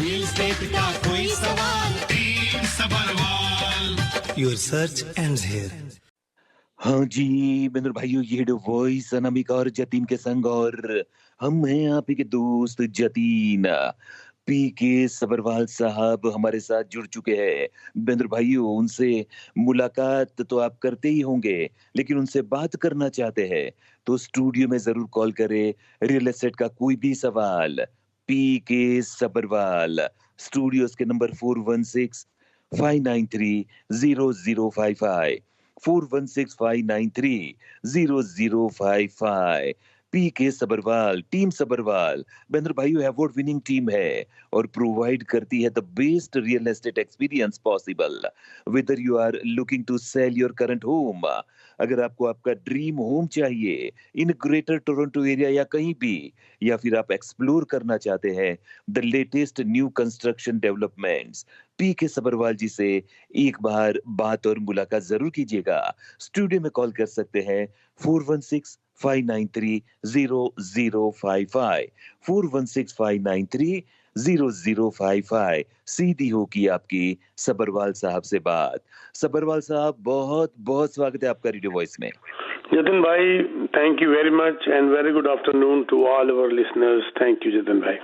Real estate का कोई सवाल, team Sabharwal, your search ends here. हाँ जी, बिंदु भाइयों, ये द वॉइस अनामिका और जतीन के संग, और हम हैं आप ही के दोस्त जतीन। पी के सबरवाल साहब हमारे साथ जुड़ चुके हैं। बिंदु भाइयों, उनसे मुलाकात तो आप करते ही होंगे, लेकिन उनसे बात करना चाहते हैं तो स्टूडियो में जरूर कॉल करें। रियल एस्टेट का कोई भी सवाल, पी के सबरवाल। स्टूडियोज के नंबर 4165930055, 4165930055। पी के सबरवाल, टीम सबरवाल, बेंद्र भाइयों अवार्ड विनिंग टीम है और प्रोवाइड करती है the best real estate experience possible. Whether you are looking to sell your current home, अगर आपको आपका ड्रीम होम चाहिए इन ग्रेटर टोरंटो एरिया या कहीं भी, या फिर आप एक्सप्लोर करना चाहते हैं the latest new construction developments, P के सबरवाल जी से एक बार बात और मुलाकात जरूर कीजिएगा। स्टूडियो में कॉल कर सकते हैं 4165930055, 4165930055। सीधी होगी आपकी सबरवाल साहब से बात। सबरवाल साहब, बहुत बहुत स्वागत है आपका रेडियो वॉइस में। जतिन भाई, thank you very much and very good afternoon to all our listeners. Thank you Jatin भाई।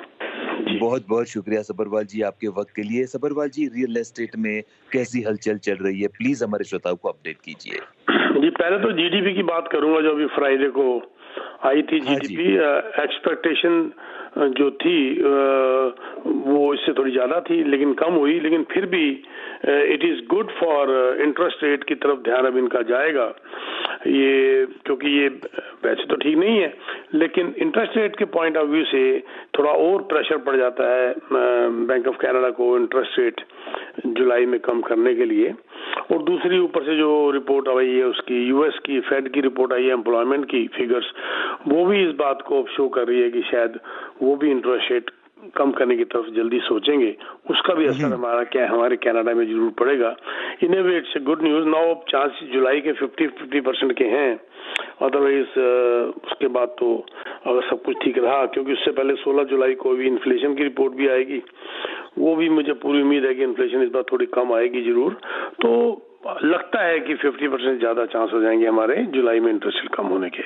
बहुत बहुत शुक्रिया सबरवाल जी आपके वक्त के लिए। सबरवाल जी, रियल एस्टेट में कैसी हलचल चल रही है, प्लीज हमारे श्रोताओं को अपडेट कीजिए। जी, पहले तो जीडीपी की बात करूंगा जो अभी फ्राइडे को आई थी। जीडीपी एक्सपेक्टेशन जो थी वो इससे थोड़ी ज्यादा थी, लेकिन कम हुई। लेकिन फिर भी it is good for interest rate की तरफ ध्यान अब इनका जाएगा, ये क्योंकि ये वैसे तो ठीक नहीं है, लेकिन इंटरेस्ट रेट के पॉइंट ऑफ व्यू से थोड़ा और प्रेशर पड़ जाता है बैंक ऑफ कनाडा को इंटरेस्ट रेट जुलाई में कम करने के लिए। और दूसरी ऊपर से जो रिपोर्ट आई है उसकी, यूएस की फेड की रिपोर्ट आई है एम्प्लॉयमेंट की फिगर्स, वो भी इस बात को शो कर रही है कि शायद वो भी इंटरेस्ट रेट कम करने की तरफ जल्दी सोचेंगे। उसका भी असर हमारे कनाडा में जरूर पड़ेगा। In a way it's a good news. Now अब चांस जुलाई के 50% के हैं, अदरवाइज उसके बाद तो अगर सब कुछ ठीक रहा, क्योंकि उससे पहले 16 जुलाई को भी इन्फ्लेशन की रिपोर्ट भी आएगी, वो भी मुझे पूरी उम्मीद है कि इन्फ्लेशन इस बार थोड़ी कम आएगी जरूर। तो लगता है कि 50% ज्यादा चांस हो जाएंगे हमारे जुलाई में इंटरेस्ट रेट कम होने के।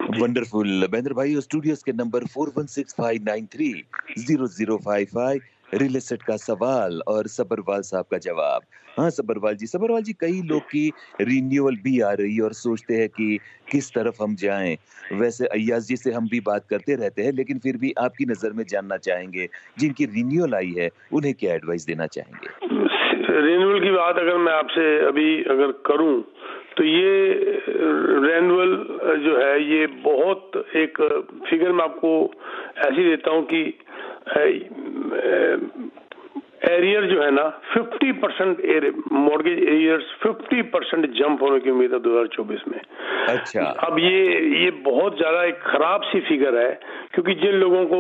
वंडरफुल। बेंद्र भाई, स्टूडियोज के नंबर 4165930055, रियल एस्टेट का सवाल और सबरवाल साहब का जवाब। हाँ सबरवाल जी, कई लोग की रिन्यूअल भी आ रही है और सोचते हैं कि किस तरफ हम जाएं। वैसे अय्याज जी से हम भी बात करते रहते हैं, लेकिन फिर भी आपकी नजर में जानना चाहेंगे, जिनकी रिन्यूअल आई है उन्हें क्या एडवाइस देना चाहेंगे? रिन्यूअल की बात अगर मैं आपसे अभी अगर करूं तो ये रेनुअल जो है ये बहुत एक फिगर मैं आपको ऐसी देता हूं कि एरियर जो है ना 50% मॉर्गेज एरियर्स 50% जंप होने की उम्मीद है 2024 में। अच्छा, अब ये बहुत ज्यादा एक खराब सी फिगर है, क्योंकि जिन लोगों को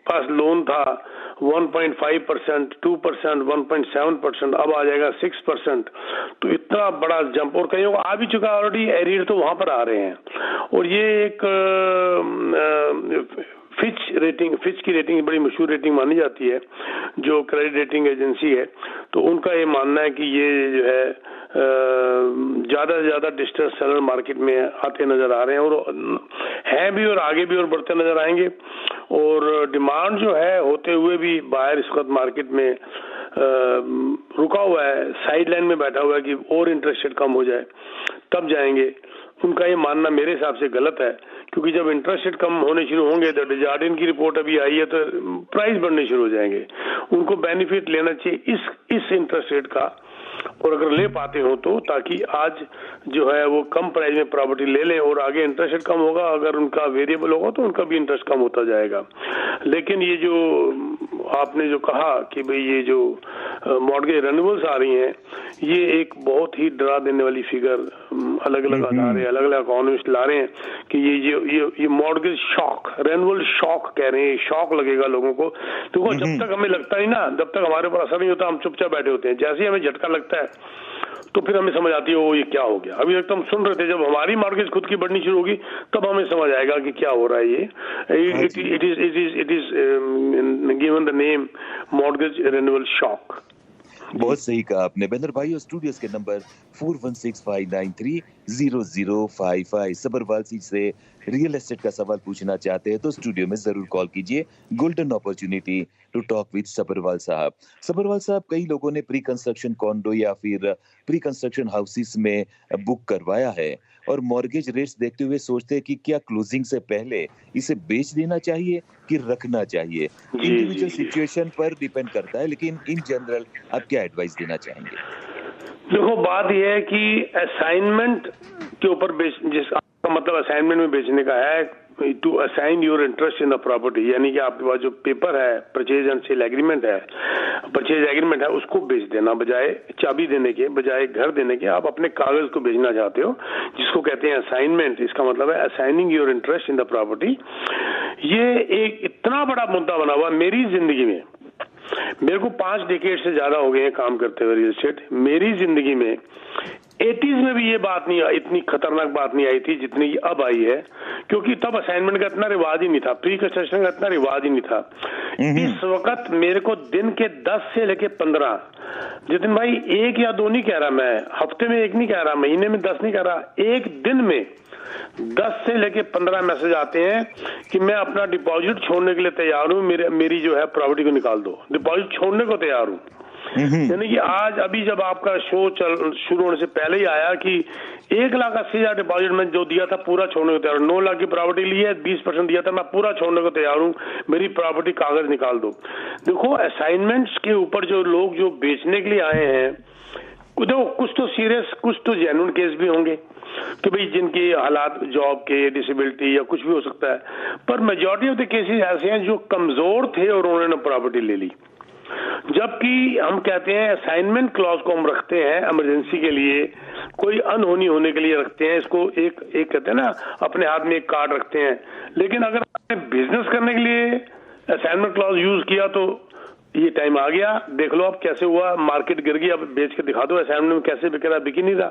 पास लोन था 1.5%, 2%, 1.7%, अब आ जाएगा 6%। तो इतना बड़ा जंप, और कईयों को आ भी चुका ऑलरेडी, एरियर तो वहां पर आ रहे हैं। और ये एक फिच की रेटिंग बड़ी मशहूर रेटिंग मानी जाती है, जो क्रेडिट रेटिंग एजेंसी है। तो उनका ये मानना है कि ये जो है ज्यादा से ज्यादा डिस्ट्रेस सेलर मार्केट में आते नजर आ रहे हैं, और हैं भी और आगे भी और बढ़ते नजर आएंगे। और डिमांड जो है होते हुए भी बायर इस वक्त मार्केट में रुका हुआ है, साइड लाइन में बैठा हुआ है कि और इंटरेस्ट रेट कम हो जाए तब जाएंगे। उनका ये मानना मेरे हिसाब से गलत है, क्योंकि जब इंटरेस्ट रेट कम होने शुरू होंगे तो डिजार्डिन की रिपोर्ट अभी आई है तो प्राइस बढ़ने शुरू हो जाएंगे। उनको बेनिफिट लेना चाहिए इस इंटरेस्ट रेट का, और अगर ले पाते हो तो, ताकि आज जो है वो कम प्राइस में प्रॉपर्टी ले लें और आगे इंटरेस्ट रेट कम होगा, अगर उनका वेरिएबल होगा तो उनका भी इंटरेस्ट कम होता जाएगा। लेकिन ये जो आपने जो कहा कि भाई ये जो मॉर्गेज रेन्यूअल्स आ रही हैं, ये एक बहुत ही डरा देने वाली फिगर अलग अलग अदारे अलग अलग इकोनॉमिस्ट ला रहे हैं कि ये मॉर्गेज शॉक, रेन्यूअल शॉक कह रहे हैं, शॉक लगेगा लोगों को। देखो, जब तक हमें लगता नहीं ना, जब तक हमारे ऊपर असर नहीं होता, हम चुपचाप बैठे होते हैं। जैसे ही हमें झटका लगता है तो फिर हमें समझ आती है वो ये क्या हो गया। अभी तक तो हम सुन रहे थे, जब हमारी मॉर्गेज खुद की बढ़नी शुरू होगी तब हमें समझ आएगा कि क्या हो रहा है ये। It is given the name mortgage renewal shock. बहुत सही कहा आपने बेंद्र भाई। और स्टूडियोज के नंबर 4165930055 सबरवाल से रियल एस्टेट का सवाल पूछना चाहते हैं तो स्टूडियो में जरूर कॉल कीजिए। Golden opportunity to talk with Sabharwal साहब। सबरवाल साहब, कई लोगों ने प्री कंस्ट्रक्शन कॉन्डो या फिर प्री कंस्ट्रक्शन हाउसेस में बुक करवाया है और मॉर्गेज रेट्स देखते हुए सोचते हैं कि क्या क्लोजिंग से पहले इसे बेच देना चाहिए कि रखना चाहिए। इंडिविजुअल सिचुएशन पर डिपेंड करता है, लेकिन इन जनरल आप क्या एडवाइस देना चाहेंगे? देखो, बात यह है कि असाइनमेंट के ऊपर जिसका मतलब असाइनमेंट में बेचने का है, to assign your interest in the property, यानी कि आपके पास जो पेपर है, परचेज एंड सेल एग्रीमेंट है, परचेज एग्रीमेंट है, उसको बेच देना, बजाय चाबी देने के, बजाय घर देने के आप अपने कागज को बेचना चाहते हो, जिसको कहते हैं असाइनमेंट। इसका मतलब है assigning your interest in the property. ये एक इतना बड़ा मुद्दा बना हुआ मेरी जिंदगी में। मेरे को 5 डिकेड से ज्यादा हो गए हैं काम करते हुए रियल एस्टेट। मेरी जिंदगी में 80s में भी ये बात नहीं, इतनी खतरनाक बात नहीं आई थी जितनी अब आई है, क्योंकि तब असाइनमेंट का इतना रिवाज ही नहीं था, प्री कंस्ट्रक्शन का इतना रिवाज ही नहीं था। इस वक्त मेरे को दिन के 10 से लेके 15, जितिन भाई 1 या 2 नहीं कह रहा मैं, हफ्ते में 1 नहीं कह रहा, महीने में 10 नहीं कह रहा, एक दिन में 10 से लेके 15 मैसेज आते हैं कि मैं अपना डिपॉजिट छोड़ने के लिए तैयार हूँ, मेरी जो है प्रॉपर्टी को निकाल दो, डिपॉजिट छोड़ने को तैयार हूँ। यानी कि आज अभी जब आपका शो शुरू होने से पहले ही आया कि 1,80,000 डिपॉजिट में जो दिया था पूरा छोड़ने को तैयार हूँ, 9 लाख की प्रॉपर्टी ली है, 20% दिया था, मैं पूरा छोड़ने को तैयार हूँ, मेरी प्रॉपर्टी कागज निकाल दो। देखो, असाइनमेंट्स के ऊपर जो लोग जो बेचने के लिए आए हैं, देखो कुछ तो सीरियस, कुछ तो जेन्युइन केस भी होंगे कि भाई जिनके हालात जॉब के, डिसेबिलिटी या कुछ भी हो सकता है, पर मेजॉरिटी ऑफ द केसेस ऐसे हैं जो कमजोर थे और उन्होंने प्रॉपर्टी ले ली। जबकि हम कहते हैं असाइनमेंट क्लॉज को हम रखते हैं इमरजेंसी के लिए, कोई अनहोनी होने के लिए रखते हैं, इसको एक कहते हैं ना, अपने हाथ में एक कार्ड रखते हैं। लेकिन अगर आपने बिजनेस करने के लिए असाइनमेंट क्लॉज यूज किया तो ये टाइम आ गया, देख लो अब कैसे हुआ, मार्केट गिर गई, अब बेच के दिखा दो असाइनमेंट में कैसे बिक रहा, बिक ही नहीं रहा।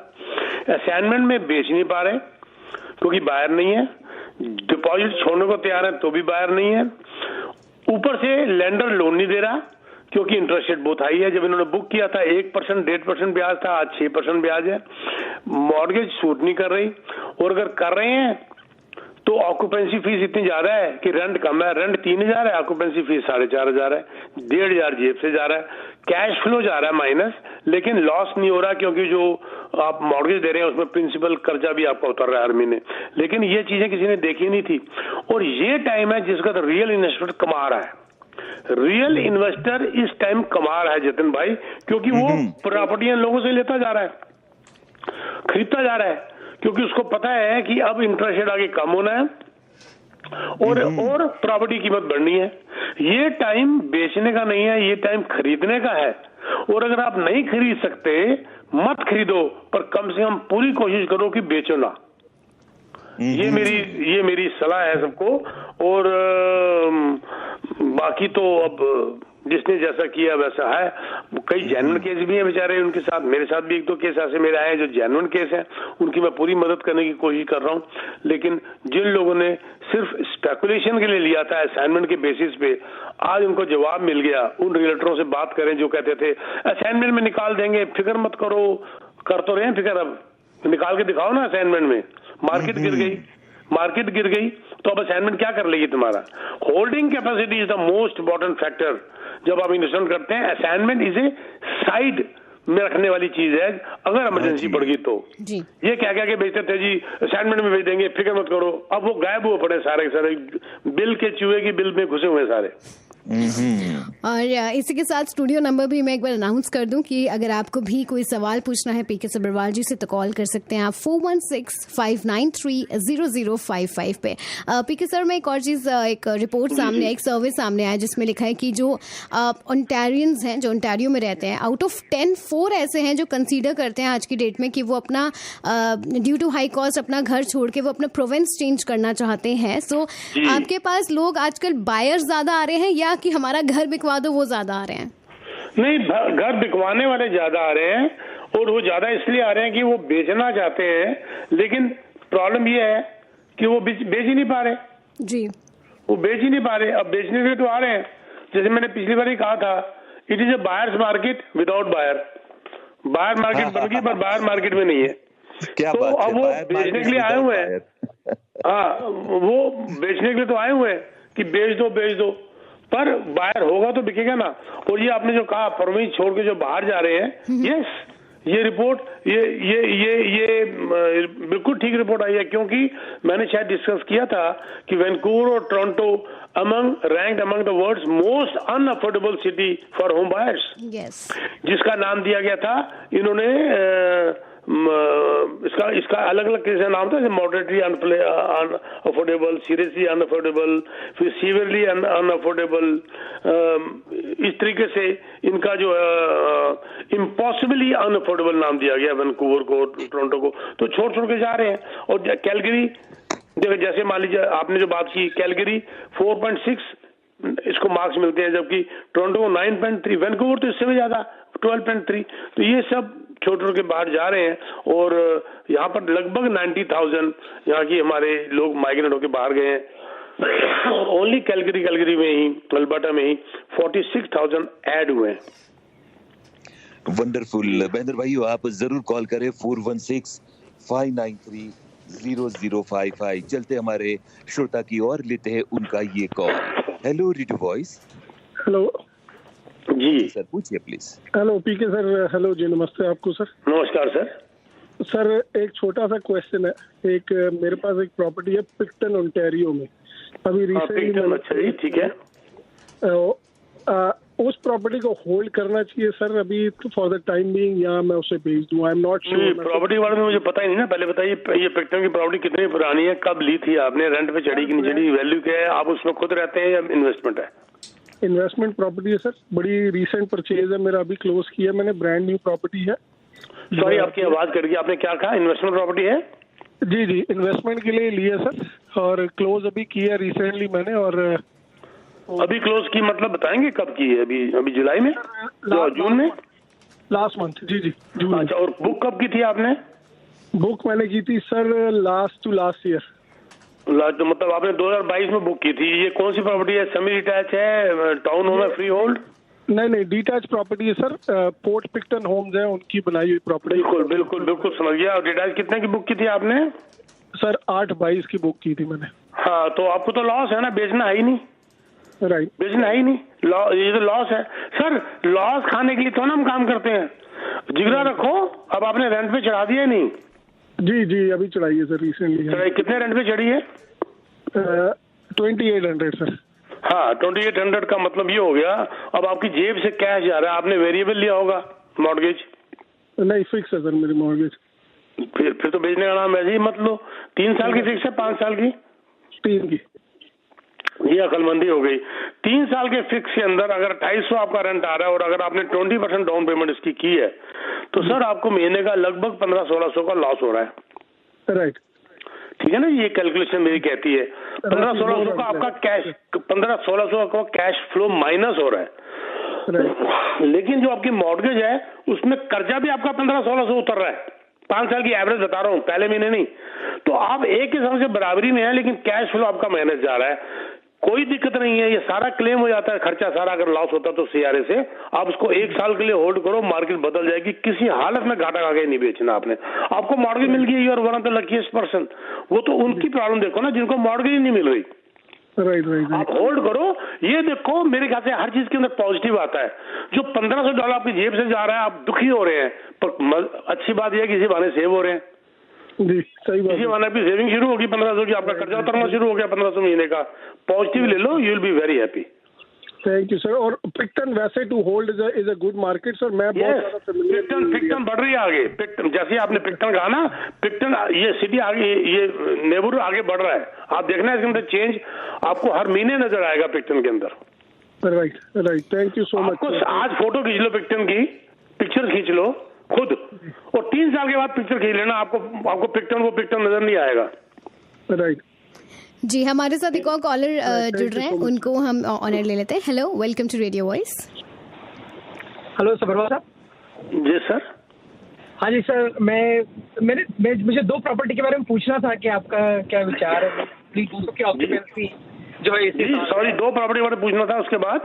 असाइनमेंट में बेच नहीं पा रहे क्योंकि बायर नहीं है, डिपॉजिट छोड़ने को तैयार है तो भी बायर नहीं है, ऊपर से लेंडर लोन नहीं दे रहा क्योंकि इंटरेस्ट रेट बहुत हाई है। जब इन्होंने बुक किया था 1%, 1.5% ब्याज था, आज 6% ब्याज है। मॉर्गेज सूट नहीं कर रही, और अगर कर रहे हैं तो ऑक्यूपेंसी फीस इतनी ज्यादा है कि रेंट कम है, रेंट 3,000 है, ऑक्यूपेंसी फीस 4,500 है, 1,500 जेब से जा रहा है, कैश फ्लो जा रहा है माइनस, लेकिन लॉस नहीं हो रहा क्योंकि जो आप मॉर्गेज दे रहे हैं उसमें प्रिंसिपल कर्जा भी आपका उतर रहा है हर महीने। लेकिन ये चीजें किसी ने देखी नहीं थी, और ये टाइम है जिसका तो रियल इन्वेस्टर कमा रहा है। रियल इन्वेस्टर इस टाइम कमा रहा है जितिन भाई, क्योंकि वो प्रॉपर्टियां लोगों से लेता जा रहा है, खरीदता जा रहा है, क्योंकि उसको पता है कि अब इंटरेस्ट रेट आगे कम होना है और प्रॉपर्टी कीमत बढ़नी है। ये टाइम बेचने का नहीं है, ये टाइम खरीदने का है। और अगर आप नहीं खरीद सकते मत खरीदो, पर कम से कम पूरी कोशिश करो कि बेचो ना। ये मेरी सलाह है सबको। और बाकी तो अब जिसने जैसा किया वैसा है। कई जेन्युइन केस भी हैं बेचारे, उनके साथ, मेरे साथ भी 1-2 केस ऐसे मेरे आए हैं जो जेन्युइन केस हैं, उनकी मैं पूरी मदद करने की कोशिश कर रहा हूं। लेकिन जिन लोगों ने सिर्फ स्पेकुलेशन के लिए लिया था असाइनमेंट के बेसिस पे, आज उनको जवाब मिल गया। उन रियल्टरों से बात करें जो कहते थे असाइनमेंट में निकाल देंगे, फिक्र मत करो, कर तो रहे हैं फिक्र, अब निकाल के दिखाओ ना असाइनमेंट में। मार्केट गिर गई तो अब असाइनमेंट क्या कर लेगी तुम्हारा। Holding capacity is the most important factor जब आप इन्वेस्टमेंट करते हैं। असाइनमेंट इज ए साइड में रखने वाली चीज है, अगर इमरजेंसी पड़ गई तो। ये क्या के बेचते थे जी, असाइनमेंट में भेज देंगे, फिक्र मत करो, अब वो गायब हुए पड़े सारे बिल के चूहे की बिल में घुसे हुए सारे। और इसी के साथ स्टूडियो नंबर भी मैं एक बार अनाउंस कर दूं कि अगर आपको भी कोई सवाल पूछना है पीके सबरवाल जी से तो कॉल कर सकते हैं आप 4165930055 पे। पीके सर, मैं एक और चीज, एक रिपोर्ट सामने, एक सर्वे सामने आया जिसमें लिखा है कि जो ओंटारियंस हैं, जो ओंटारियो में रहते हैं, आउट ऑफ 10 4 ऐसे हैं जो कंसीडर करते हैं आज की डेट में कि वो अपना ड्यू टू हाई कॉस्ट अपना घर छोड़ के वो अपना प्रोविंस चेंज करना चाहते हैं। सो आपके पास लोग आजकल बायर्स ज्यादा आ रहे हैं या कि हमारा घर बिकवा दो वो ज्यादा आ रहे हैं? नहीं, घर बिकवाने वाले ज्यादा आ रहे हैं और वो ज्यादा इसलिए आ रहे हैं कि वो बेचना चाहते हैं, लेकिन प्रॉब्लम ये है कि वो बेच ही नहीं पा रहे जी, वो बेच ही नहीं पा रहे। अब बेचने के लिए तो आ रहे हैं, जैसे मैंने पिछली बार ही कहा था, it is a buyer's market without buyer. Buyer market बन गई पर बायर मार्केट में नहीं है। क्या तो बात अब वो बेचने के लिए आए हुए हैं। हाँ, वो बेचने के लिए तो आए हुए हैं कि बेच दो, पर बायर होगा तो बिकेगा ना। और ये आपने जो कहा परमिट छोड़ के जो बाहर जा रहे हैं, यस, ये रिपोर्ट ये बिल्कुल ठीक रिपोर्ट आई है, क्योंकि मैंने शायद डिस्कस किया था कि वैंकूवर और Toronto ranked among the world's most unaffordable city for home buyers, जिसका नाम दिया गया था इन्होंने इसका अलग अलग कैसे नाम था, मॉडरेटली अनअफोर्डेबल, सीरियसली अनअफोर्डेबल, फिर सीवियरली अनअफोर्डेबल, इस तरीके से इनका जो इम्पॉसिबली अनअफोर्डेबल नाम दिया गया वैंकूवर को, टोरंटो को। तो छोड़ के जा रहे हैं। और कैलगरी देखो, जैसे मान लीजिए आपने जो बात की, कैलगरी 4.6 इसको मार्क्स मिलते हैं, जबकि टोरंटो को 9.3, वैंकूवर तो इससे भी ज्यादा 12.3। तो ये सब छोड़ के बाहर जा रहे हैं। और यहाँ पर लगभग 90,000 यहाँ की हमारे लोग माइग्रेट होकर बाहर गए हैं। ओनली कैलगरी में ही, अल्बर्टा में ही 46,000 ऐड हुए हैं। वंडरफुल। महेंद्र भाई, आप जरूर कॉल करें 416-593-0055। चलते हमारे श्रोता की ओर, लेते हैं उनका ये call. Hello radio voice. Hello जी सर, पूछिए please. Hello PK sir. Hello जी, नमस्ते आपको सर। नमस्कार सर। सर एक छोटा सा क्वेश्चन है। एक मेरे पास एक प्रॉपर्टी है पिक्टन ओंटारियो में, अभी रिसेंटली। अच्छा जी, ठीक है। उस प्रॉपर्टी को होल्ड करना चाहिए सर अभी फॉर द टाइम बीइंग, या मैं उसे बेच दूं? I am not sure. Property के बारे में मुझे पता ही नहीं ना। पहले बताइए, ये पिक्टन की प्रॉपर्टी कितनी पुरानी है, कब ली थी आपने, रेंट पे चढ़ी कि नहीं चढ़ी, वैल्यू क्या है, आप उसमें खुद रहते हैं या इन्वेस्टमेंट है? इन्वेस्टमेंट प्रॉपर्टी है सर, बड़ी रिसेंट परचेज है मेरा, अभी क्लोज किया मैंने, ब्रांड न्यू प्रॉपर्टी है। सॉरी, आपकी आवाज कट गई, आपने क्या कहा? इन्वेस्टमेंट प्रॉपर्टी है? जी जी, इन्वेस्टमेंट के लिए लिया सर, और क्लोज अभी किया रिसेंटली मैंने। और अभी क्लोज की मतलब बताएंगे कब की है? अभी जुलाई में, जून में, लास्ट मंथ? जी जी, जून। अच्छा, और बुक कब की थी आपने? बुक मैंने की थी सर लास्ट ईयर। तो मतलब आपने 2022 में बुक की थी। ये कौन सी प्रॉपर्टी है? सेमी डिटैच है, टाउन होम है, फ्री होल्ड? नहीं, डिटैच प्रॉपर्टी है सर। पोर्ट पिक्टन होम्स है, उनकी बनाई हुई प्रॉपर्टी। बिल्कुल समझ गया। और डिटैच कितने की बुक की थी आपने? सर 8/22 की बुक की थी मैंने। हाँ, तो आपको तो लॉस है ना, बेचना है ही नहीं। राइट, बेचना है ही नहीं, ये तो लॉस है सर। लॉस खाने के लिए तो ना हम काम करते हैं, जिगरा रखो। अब आपने रेंट पे चढ़ा दिया नहीं? जी, अभी चढ़ाई है सर रिसेंटली। कितने रेंट पे चढ़ी है? 2800 सर। हाँ, 2800 का मतलब ये हो गया, अब आपकी जेब से कैश जा रहा है। आपने वेरिएबल लिया होगा मॉर्गेज? नहीं, फिक्स है सर मेरी मॉर्गेज। फिर तो बेचने का नाम ऐसे ही मत लो। 3 साल की फिक्स है, 5 साल की? 3 की। ये अकलमंदी हो गई। 3 साल के फिक्स के अंदर अगर 250 आपका रेंट आ रहा है और अगर आपने 20% डाउन पेमेंट इसकी की है, तो सर आपको महीने का लगभग 1500-1600 का लॉस हो रहा है। राइट, ठीक है ना? ये कैलकुलेशन मेरी कहती है 1500-1600 का आपका कैश, 1500-1600 का कैश फ्लो माइनस हो रहा है। लेकिन जो आपकी मॉर्गेज है उसमें कर्जा भी आपका 1500-1600 उतर रहा है। 5 साल की एवरेज बता रहा हूँ, पहले महीने नहीं। तो आप एक किस्म से बराबरी में है, लेकिन कैश फ्लो आपका माइनस जा रहा है। कोई दिक्कत नहीं है, ये सारा क्लेम हो जाता है, खर्चा सारा अगर लॉस होता तो सीआरए से। आप उसको 1 साल के लिए होल्ड करो, मार्केट बदल जाएगी। किसी हालत में घाटा खा के नहीं बेचना आपने। आपको मॉर्गेज मिल गई, और one of the luckiest person. वो तो उनकी प्रॉब्लम देखो ना, जिनको मॉर्गेज ही नहीं मिल रही। राइट, आप होल्ड करो। ये देखो, मेरे ख्याल से हर चीज के अंदर पॉजिटिव आता है। जो $1500 आपकी जेब से जा रहा है, आप दुखी हो रहे हैं, पर अच्छी बात यह है कि इसी बहाने सेव हो रहे हैं। जी, सही बात। इसी बहाने आपकी सेविंग शुरू होगी 1500 की, आपका कर्जा उतरना शुरू हो गया 1500 महीने का। पॉजिटिव ले लो, you will be very happy. Thank you sir. और पिक्टन वैसे to hold is a good market sir. मैं पिक्टन बढ़ रही है आगे। पिक्टन, जैसे आपने पिक्टन कहा ना, पिक्टन ये सिटी आगे, ये नेबरहुड आगे बढ़ रहा है। आप देखना इसके अंदर चेंज आपको हर महीने नजर आएगा पिक्टन के अंदर। Right, thank you so much. आज फोटो खींच लो पिक्टन की, पिक्चर खींच लो खुद, और 3 साल के बाद पिक्चर खींच लेना, आपको पिक्टन नजर नहीं आएगा। राइट जी, हमारे साथ एक और कॉलर जुड़ रहे हैं, उनको हम ऑनर ले लेते हैं। Hello, welcome to Radio voice. Hello Sabharwal साहब। जी सर। हाँ जी सर, मुझे 2 प्रॉपर्टी के बारे में पूछना था कि आपका क्या विचार है। दोनों की ऑक्यूपेंसी जो है इसी साल, सॉरी 2 प्रॉपर्टी बारे में पूछना था, उसके बाद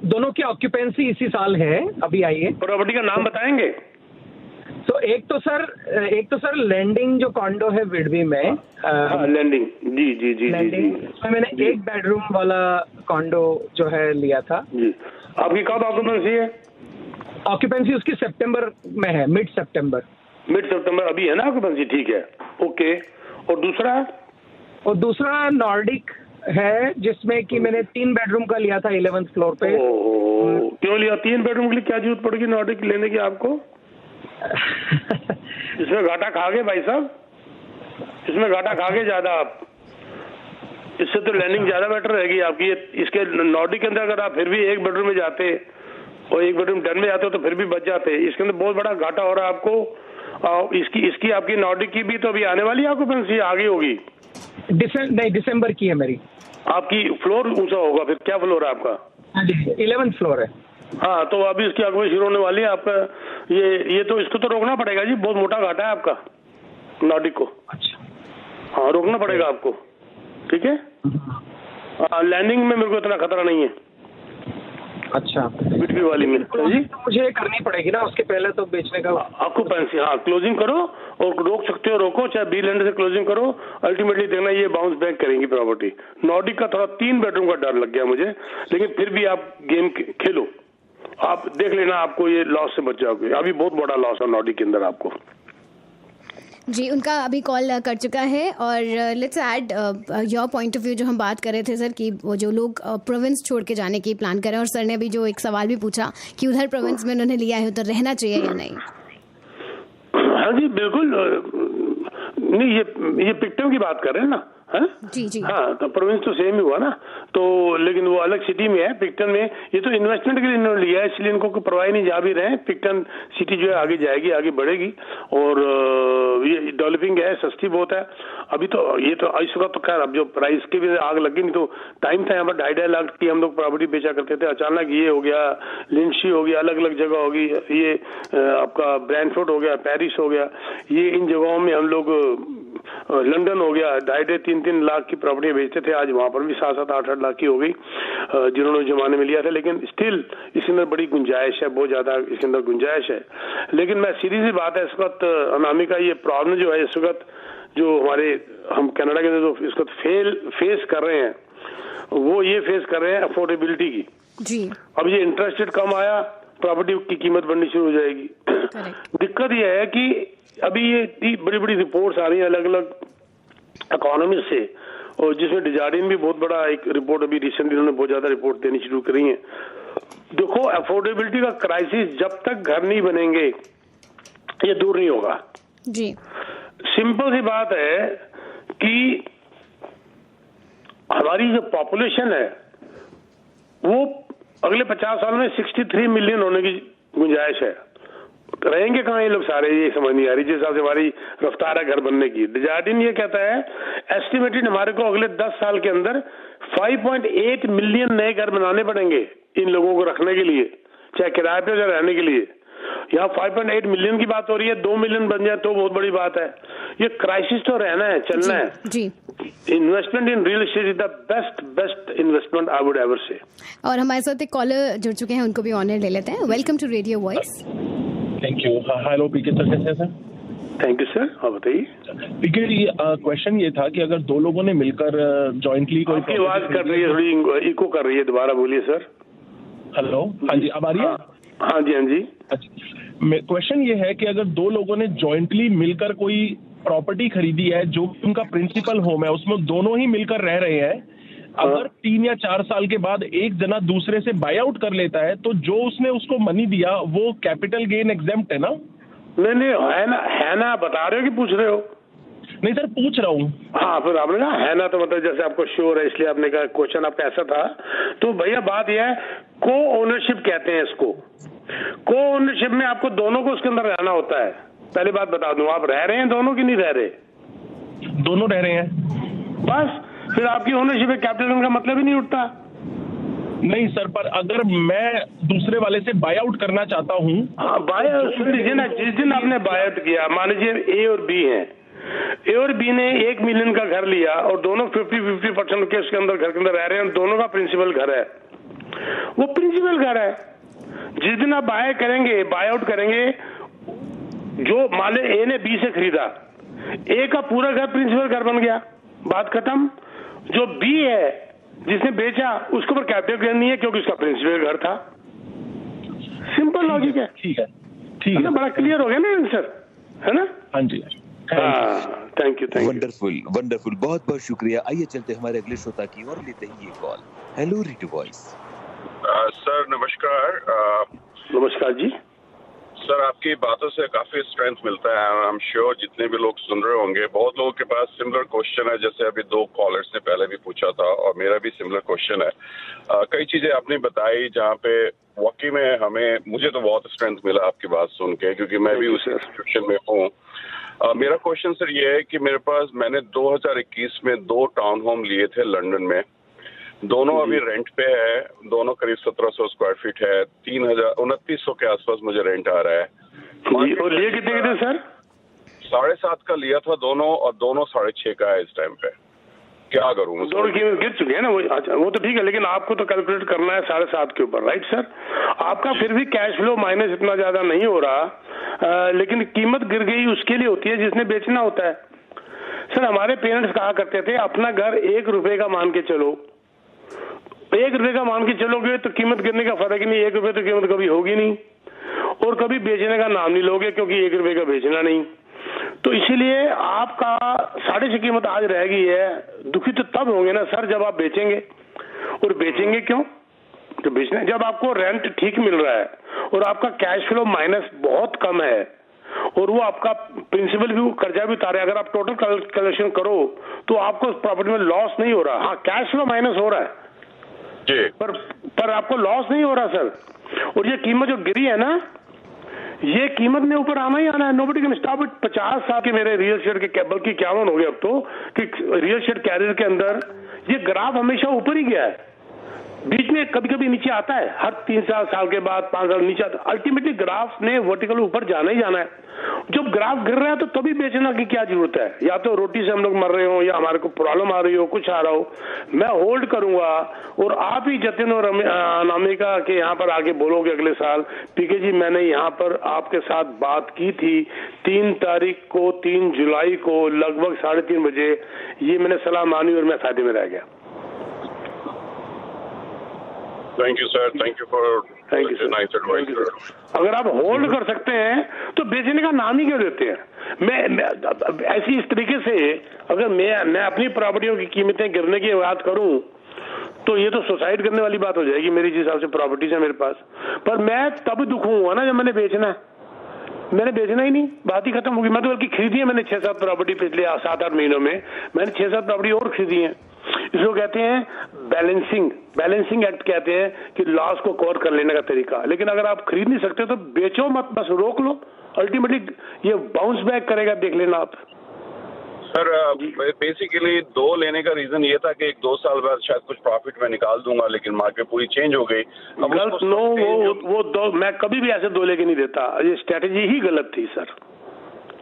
दोनों की ऑक्यूपेंसी इसी साल है, अभी आई है। प्रॉपर्टी का नाम बताएंगे? तो एक तो सर लैंडिंग जो कॉन्डो है विडबी में, लैंडिंग, जी जी जी लैंडिंग, जी, उसमें मैंने 1 बेडरूम वाला कॉन्डो जो है लिया था जी। आपकी कब ऑक्यूपेंसी है? ऑक्यूपेंसी उसकी सितंबर में है, मिड सितंबर अभी है ना ऑक्यूपेंसी? ठीक है, ओके। और दूसरा नॉर्डिक है, जिसमें कि मैंने 3 बेडरूम का लिया था 11th फ्लोर पे। क्यों लिया 3 बेडरूम के लिए? क्या जरूरत पड़ेगी नॉर्डिक लेने की आपको? इसमें घाटा खा गए भाई साहब, इसमें घाटा खा गए ज्यादा आप। इससे तो लैंडिंग ज्यादा बेटर रहेगी आपकी। इसके नॉर्डिक के अंदर अगर आप फिर भी 1 बेडरूम में जाते और 1 बेडरूम डन में जाते हो तो फिर भी बच जाते। इसके अंदर बहुत बड़ा घाटा हो रहा है आपको। इसकी आपकी नॉर्डिक की भी तो अभी आने वाली ऑक्यूपेंसी आगे होगी। नहीं, दिसंबर की है मेरी। आपकी फ्लोर ऊंचा होगा, फिर क्या फ्लोर है आपका? 11th फ्लोर है। हाँ, तो अभी इसकी ऑक्यूपेंसी शुरू होने वाली है आपका। ये तो इसको तो रोकना पड़ेगा जी, बहुत मोटा घाटा है आपका नॉर्डिक को। अच्छा, हाँ, रोकना पड़ेगा आपको, ठीक है। लैंडिंग में मेरे को इतना खतरा नहीं है। अच्छा, बिटवी वाली में जी मुझे करनी पड़ेगी ना उसके पहले तो बेचने का ऑक्यूपेंसी। हाँ, क्लोजिंग करो और रोक सकते हो रोको, चाहे बी लैंडर से क्लोजिंग करो। अल्टीमेटली देखना ये बाउंस बैक करेंगी प्रॉपर्टी। नॉर्डिक का थोड़ा 3 बेडरूम का डर लग गया मुझे, लेकिन फिर भी आप गेम खेलो, आप देख लेना, आपको ये लॉस से बच जाओगे। अभी बहुत बड़ा लॉस है नॉर्डिक के अंदर आपको। जी, उनका अभी कॉल कर चुका है। और let's add your point of view, जो हम बात कर रहे थे सर कि वो जो लोग प्रोविंस छोड़ के जाने की प्लान करें, और सर ने अभी जो एक सवाल भी पूछा कि उधर प्रोविंस में उन्होंने लिया है तो रहना चाहिए या नहीं। हाँ जी बिल्कुल, नहीं ये पिक्टम की बात कर रहे हैं ना, है? जी जी। हाँ, तो प्रोविंस तो सेम ही हुआ ना, तो लेकिन वो अलग सिटी में है पिक्टन में। ये तो इन्वेस्टमेंट के लिए इन्होंने लिया है, इसलिए इनको कोई परवाह नहीं, जा भी रहे हैं। पिक्टन सिटी जो है आगे जाएगी, आगे बढ़ेगी, और ये डेवलपिंग है, सस्ती बहुत है अभी तो। ये तो इस वक्त तो खैर अब जो प्राइस की भी आग लगी, नहीं तो टाइम था यहाँ पर 2.5 लाख की हम लोग प्रॉपर्टी बेचा करते थे। अचानक ये हो गया, लिंशी हो गया, अलग अलग जगह होगी, ये आपका ब्रैंडफोर्ड हो गया, पेरिस हो गया, ये इन जगहों में हम लोग, लंदन हो गया, 2.5-3 लाख की प्रॉपर्टी बेचते थे। आज वहां पर भी 7-7, 8-8 लाख की हो गई जिन्होंने जमाने में लिया था। लेकिन स्टिल इसके अंदर बड़ी गुंजाइश है, बहुत ज्यादा इसके अंदर गुंजाइश है। लेकिन मैं सीधी सी बात है, इस वक्त अनामिका ये प्रॉब्लम जो है इस वक्त जो हम कनाडा के अंदर जो इस वक्त फेस कर रहे हैं, वो ये फेस कर रहे हैं अफोर्डेबिलिटी की जी। अब ये इंटरेस्ट रेट कम आया, प्रॉपर्टी की कीमत बढ़नी शुरू हो जाएगी। दिक्कत यह है कि अभी ये बड़ी बड़ी रिपोर्ट्स आ रही हैं अलग अलग इकोनॉमिस्ट से, और जिसमें डिजार्डिन भी बहुत बड़ा एक रिपोर्ट अभी रिसेंटली उन्होंने बहुत ज्यादा रिपोर्ट देनी शुरू करी है। देखो, अफोर्डेबिलिटी का क्राइसिस जब तक घर नहीं बनेंगे ये दूर नहीं होगा जी। सिंपल सी बात है कि हमारी जो पॉपुलेशन है वो अगले 50 साल में 63 मिलियन होने की गुंजाइश है। रहेंगे कहाँ ये लोग सारे, ये समझ नहीं आ रही जिस हिसाब से हमारी रफ्तार है घर बनने की। डिजार्डिन ये कहता है एस्टिमेटेड हमारे को अगले 10 साल के अंदर 5.8 मिलियन नए घर बनाने पड़ेंगे इन लोगों को रखने के लिए, चाहे किराए पे या रहने के लिए। यहाँ 5.8 मिलियन की बात हो रही है, 2 मिलियन बन जाए तो बहुत बड़ी बात है। ये क्राइसिस तो रहना है, चलना है जी। Investment in real estate is the best investment I would ever say. और हमारे साथ एक कॉलर जुड़ चुके हैं, उनको भी ऑनर ले लेते हैं। Welcome to Radio Voice. Thank you. Hello PK sir, कैसे हैं सर? थैंक यू सर, हाँ बताइए। पीके जी, क्वेश्चन ये था कि अगर 2 लोगों ने मिलकर जॉइंटली कोई, आपकी आवाज कर रही है, थोड़ी इको कर रही है, दोबारा बोलिए सर। हेलो, हाँ जी, अब आ रही है? हाँ जी, हाँ जी। अच्छा, क्वेश्चन ये है कि अगर 2 लोगों ने जॉइंटली मिलकर कोई प्रॉपर्टी खरीदी है जो उनका प्रिंसिपल होम है, उसमें दोनों ही मिलकर रह रहे हैं, अगर 3 या 4 साल के बाद एक जना दूसरे से बाय आउट कर लेता है तो जो उसने उसको मनी दिया वो कैपिटल गेन एग्जेम्प्ट है ना? नहीं है ना, बता रहे हो कि पूछ रहे हो? नहीं सर, पूछ रहा हूँ। हाँ, फिर आपने कहा है ना, तो मतलब जैसे आपको श्योर है इसलिए आपने कहा, क्वेश्चन आपका ऐसा था। तो भैया बात यह है, को ओनरशिप कहते हैं इसको। को ओनरशिप में आपको दोनों को उसके अंदर रहना होता है। पहली बात बता दूं, आप रह रहे हैं दोनों की नहीं रह रहे? दोनों रह रहे हैं। बस फिर आपकी ओनरशिप है, कैपिटल गेन का मतलब ही नहीं उठता। नहीं सर, पर अगर मैं दूसरे वाले से बाय आउट करना चाहता हूँ, हाँ बाय आउट सुन लीजिए ना, जिस दिन आपने बाय आउट किया, मान लीजिए ए और बी हैं, ए और बी ने 1 मिलियन का घर लिया और दोनों 50-50% के उसके अंदर घर के अंदर रह रहे हैं, दोनों का प्रिंसिपल घर है, वो प्रिंसिपल घर है। जिस दिन आप बाय करेंगे, बाय आउट करेंगे, जो मान लो ए ने बी से खरीदा, ए का पूरा घर प्रिंसिपल घर बन गया, बात खत्म। जो बी है जिसने बेचा उसके ऊपर कैपिटल गेन नहीं है क्योंकि उसका प्रिंसिपल घर था। सिंपल लॉजिक है। ठीक है, ठीक है, बड़ा क्लियर हो गया ना आंसर, है ना? हाँ जी, थैंक यू। वंडरफुल वंडरफुल, बहुत बहुत शुक्रिया। आइए चलते हमारे अगले श्रोता की और लेते हैं ये call. Hello radio voice. Sir नमस्कार। नमस्कार जी। सर आपकी बातों से काफी स्ट्रेंथ मिलता है। आई एम श्योर जितने भी लोग सुन रहे होंगे, बहुत लोगों के पास सिमिलर क्वेश्चन है, जैसे अभी 2 कॉलर्स ने पहले भी पूछा था और मेरा भी सिमिलर क्वेश्चन है। कई चीजें आपने बताई जहाँ पे वाकई में मुझे तो बहुत स्ट्रेंथ मिला आपकी बात सुन के, क्योंकि मैं भी उस इंस्टीट्यूशन में हूँ। मेरा क्वेश्चन सर ये है कि मैंने 2021 में 2 टाउन होम लिए थे लंदन में, दोनों अभी रेंट पे है, दोनों करीब 1700 स्क्वायर फीट है, 2900 के आसपास मुझे रेंट आ रहा है। और लिए कितने के थे सर? 7.5 का लिया था दोनों, और दोनों 6.5 का है इस टाइम पे। क्या करूँ? दोनों कीमत गिर चुके हैं ना, वो तो ठीक है, लेकिन आपको तो कैलकुलेट करना है 7.5 के ऊपर, राइट सर? आपका फिर भी कैश फ्लो माइनस इतना ज्यादा नहीं हो रहा, लेकिन कीमत गिर गई उसके लिए होती है जिसने बेचना होता है। सर हमारे पेरेंट्स कहा करते थे, अपना घर 1 रुपए का मान के चलो, 1 रुपए का मान के चलोगे तो कीमत गिरने का फर्क ही नहीं, 1 रुपए तो कीमत कभी होगी नहीं, और कभी बेचने का नाम नहीं लोगे क्योंकि 1 रुपए का बेचना नहीं। तो इसीलिए आपका 6.5 कीमत आज रह गई है। दुखी तो तब होंगे ना सर जब आप बेचेंगे, और बेचेंगे क्यों? तो बेचने जब आपको रेंट ठीक मिल रहा है और आपका कैश फ्लो माइनस बहुत कम है, और वो आपका प्रिंसिपल भी कर्जा भी उतारे, अगर आप टोटल कलेक्शन करो तो आपको प्रॉपर्टी में लॉस नहीं हो रहा। हाँ कैश फ्लो माइनस हो रहा है पर आपको लॉस नहीं हो रहा सर। और ये कीमत जो गिरी है ना, ये कीमत ने ऊपर आना ही आना है। Nobody can stop it. 50 साल के मेरे रियल एस्टेट के केबल की 51 हो गए अब तो, कि रियल एस्टेट कैरियर के अंदर ये ग्राफ हमेशा ऊपर ही गया है, बीच में कभी कभी नीचे आता है, हर 3 साल के बाद 5 साल नीचे आता है। अल्टीमेटली ग्राफ ने वर्टिकल ऊपर जाना ही जाना है। जब ग्राफ गिर रहा है तो तभी बेचना की क्या जरूरत है? या तो रोटी से हम लोग मर रहे हो, या हमारे को प्रॉब्लम आ रही हो, कुछ आ रहा हो, मैं होल्ड करूंगा। और आप ही जतिन और अनामिका के यहाँ पर आके बोलोगे अगले साल, पीके जी मैंने यहाँ पर आपके साथ बात की थी 3 तारीख को, 3 जुलाई को लगभग 3:30 बजे, ये मैंने सलाह मानी और मैं फायदे में रह गया। Thank you sir, thank you for nice advice. अगर आप होल्ड कर सकते हैं तो बेचने का नाम ही क्यों देते हैं? मैं ऐसी इस तरीके से अगर मैं अपनी प्रॉपर्टियों की कीमतें गिरने की बात करूं तो ये तो सुसाइड करने वाली बात हो जाएगी मेरी, जिस हिसाब से प्रॉपर्टीज है मेरे पास। पर मैं तब दुख हुआ ना जब मैंने बेचना है, मैंने बेचना ही नहीं, बात ही खत्म होगी। मैं तो बल्कि खरीदी है मैंने 6-7 प्रॉपर्टी पिछले 7-8 महीनों में, मैंने 6-7 प्रॉपर्टी और खरीदी है। इसको कहते हैं बैलेंसिंग एक्ट कहते हैं कि लॉस को कवर कर लेने का तरीका। लेकिन अगर आप खरीद नहीं सकते तो बेचो मत, बस रोक लो, अल्टीमेटली ये बाउंस बैक करेगा, देख लेना आप। सर बेसिकली 2 लेने का रीजन ये था कि 1-2 साल बाद शायद कुछ प्रॉफिट में निकाल दूंगा, लेकिन मार्केट पूरी चेंज हो गई। गलत नो, वो 2 मैं कभी भी ऐसे 2 लेके नहीं देता, ये स्ट्रेटेजी ही गलत थी सर।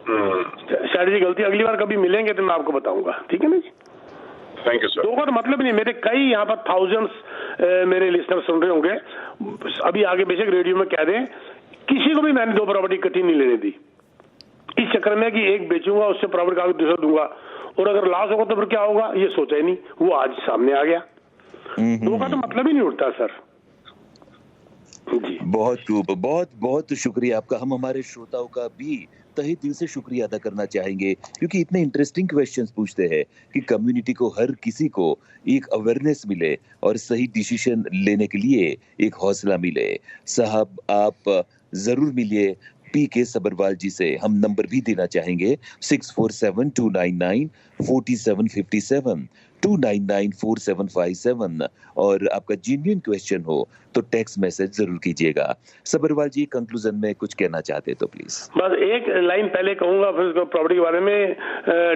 स्ट्रेटेजी गलती, अगली बार कभी मिलेंगे तो मैं आपको बताऊंगा, ठीक है ना जी? Thank you sir. 2 का तो मतलब नहीं, मेरे कई यहाँ पर थाउजेंड्स मेरे लिस्टनर सुन रहे होंगे। अभी आगे बेशक रेडियो में कह दें, किसी को भी मैंने 2 प्रॉपर्टी इकट्ठी नहीं लेने दी, इस चक्कर में कि एक बेचूंगा उससे प्रॉपर्टी का दूसरा दूंगा, और अगर लॉस होगा तो फिर क्या होगा ये सोचा ही नहीं, वो आज सामने आ गया। 2 का तो मतलब ही नहीं उठता सर जी। बहुत शुक्रिया आपका। हम हमारे श्रोताओं का भी तहे दिल से शुक्रिया अदा करना चाहेंगे, क्योंकि इतने इंटरेस्टिंग क्वेश्चंस पूछते हैं कि कम्युनिटी को, हर किसी को एक अवेयरनेस मिले और सही डिसीजन लेने के लिए एक हौसला मिले। साहब आप जरूर मिलिए, PK सबरवाल जी से हम नंबर भी देना चाहेंगे 6472994757 2994757 और आपका जेन्युइन क्वेश्चन हो तो टेक्स्ट मैसेज जरूर कीजिएगा। सबरवाल जी कंक्लूजन में कुछ कहना चाहते तो प्लीज। बस एक लाइन पहले कहूंगा फिर प्रॉपर्टी के बारे में।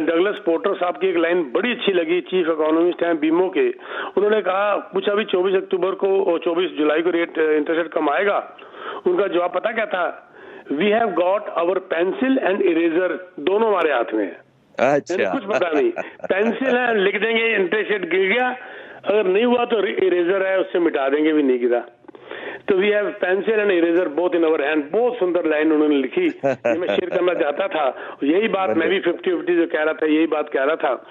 डगलस पोर्टर साहब की एक लाइन बड़ी अच्छी लगी, चीफ इकोनॉमिस्ट हैं बीमो के। उन्होंने कहा कुछ अभी 24 अक्टूबर को और 24 जुलाई को रेट इंटरेस्ट रेट कम आएगा। उनका जवाब पता क्या था? We have got our pencil and eraser, दोनों हमारे हाथ में है। अच्छा, कुछ पता नहीं, पेंसिल है लिख देंगे इंटरेस्ट रेट गिर गया, अगर नहीं हुआ तो इरेजर है उससे मिटा देंगे, भी नहीं गिरा तो we have pencil and eraser both in our hand. बहुत सुंदर लाइन उन्होंने लिखी, ये मैं शेयर करना चाहता था। यही बात मैं भी 50-50 जो कह रहा था यही बात कह रहा था।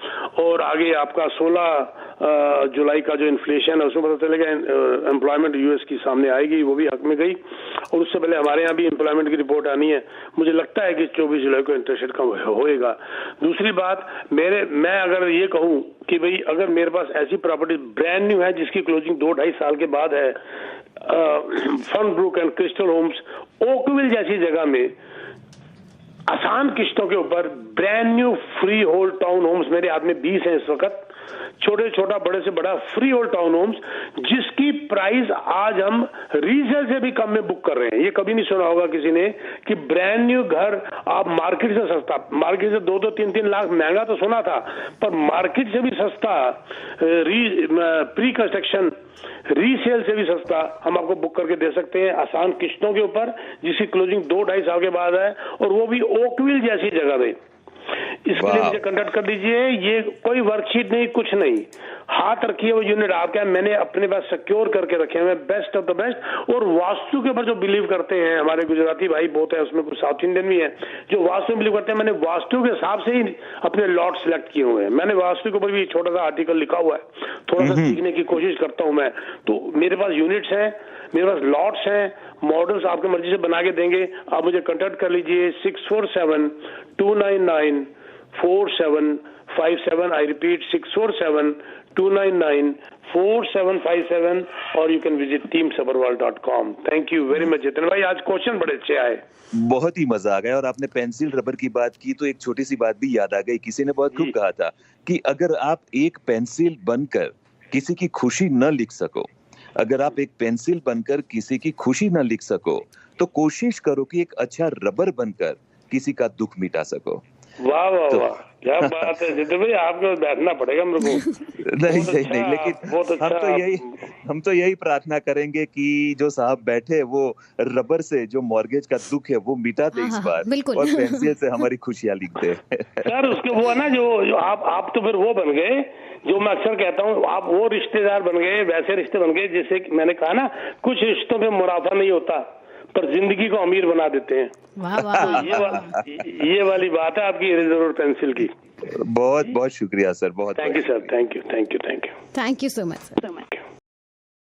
और आगे आपका 16 जुलाई का जो इन्फ्लेशन है उसमें पता चलेगा एम्प्लॉयमेंट यूएस की सामने आएगी, वो भी हक में गई। और उससे पहले हमारे यहाँ भी एम्प्लॉयमेंट की रिपोर्ट आनी है। मुझे लगता है कि 24 जुलाई को इंटरेस्ट रेट कम होएगा। दूसरी बात मैं अगर ये कहूँ कि भाई अगर मेरे पास ऐसी प्रॉपर्टी ब्रांड न्यू है जिसकी क्लोजिंग 2-2.5 साल के बाद है, Fernbrook and Crystal Homes Oakville जैसी जगह में आसान किस्तों के ऊपर brand new freehold town homes, मेरे हाथ में 20 हैं इस वक्त, छोटा बड़े से बड़ा फ्री होल्ड टाउन होम्स जिसकी प्राइस आज हम रीसेल से भी कम में बुक कर रहे हैं। ये कभी नहीं सुना होगा किसी ने कि ब्रांड न्यू घर आप मार्केट से सस्ता, मार्केट से 2-3 लाख महंगा तो सुना था, पर मार्केट से भी सस्ता, प्री कंस्ट्रक्शन रीसेल से भी सस्ता हम आपको बुक करके दे सकते हैं आसान किस्तों के ऊपर, जिसकी क्लोजिंग 2-2.5 साल के बाद है, और वो भी ओकविल जैसी जगह में। इसके लिए मुझे कंडक्ट कर दीजिए। ये कोई वर्कशीट नहीं, कुछ नहीं, हाथ रखिए वो यूनिट आपके, मैंने अपने पास सिक्योर करके रखे हैं बेस्ट ऑफ द बेस्ट। और वास्तु के ऊपर जो बिलीव करते हैं हमारे गुजराती भाई बहुत है, उसमें कुछ साउथ इंडियन भी है जो वास्तु में बिलीव करते हैं। मैंने वास्तु के हिसाब से ही अपने लॉट सिलेक्ट किए हुए हैं। मैंने वास्तु के ऊपर भी छोटा सा आर्टिकल लिखा हुआ है, थोड़ा सा सीखने की कोशिश करता हूं मैं। तो मेरे पास यूनिट्स हैं, मेरे पास लॉट्स हैं, मॉडल्स आपकी मर्जी से बना के देंगे। आप मुझे कांटेक्ट कर लीजिए 647-299-4757। आई रिपीट 647-299-4757 और you can visit teamsabarwal.com। Thank you very much Jitendra भाई, आज क्वेश्चन बड़े अच्छे आए, बहुत ही मजा आ गया। और आपने पेंसिल रबर की बात की तो एक छोटी सी बात भी याद आ गई। किसी ने बहुत खूब कहा था कि अगर आप एक पेंसिल बनकर किसी की खुशी न लिख सको, अगर आप एक पेंसिल बनकर किसी की खुशी न लिख सको तो कोशिश करो कि एक अच्छा रबर बनकर किसी का दुख मिटा सको। वाह वाह वाह, क्या बात है जितेंद्र भाई, आपको बैठना पड़ेगा मेरे को। नहीं, लेकिन हम तो यही प्रार्थना करेंगे कि जो साहब बैठे वो रबर से जो मॉर्गेज का दुख है वो मिटा दे इस बार, और पेंसिल से हमारी खुशियां लिख दे। सर उसके वो है ना जो आप तो फिर वो बन गए, जो मैं अक्सर कहता हूँ, आप वो रिश्तेदार बन गए, वैसे रिश्ते बन गए जैसे मैंने कहा ना, कुछ रिश्तों पे मुनाफा नहीं होता पर जिंदगी को अमीर बना देते हैं। वाह वाह, ये वाली बात है आपकी इरेजर और पेंसिल की। बहुत बहुत शुक्रिया सर, बहुत thank you sir, thank you so much sir.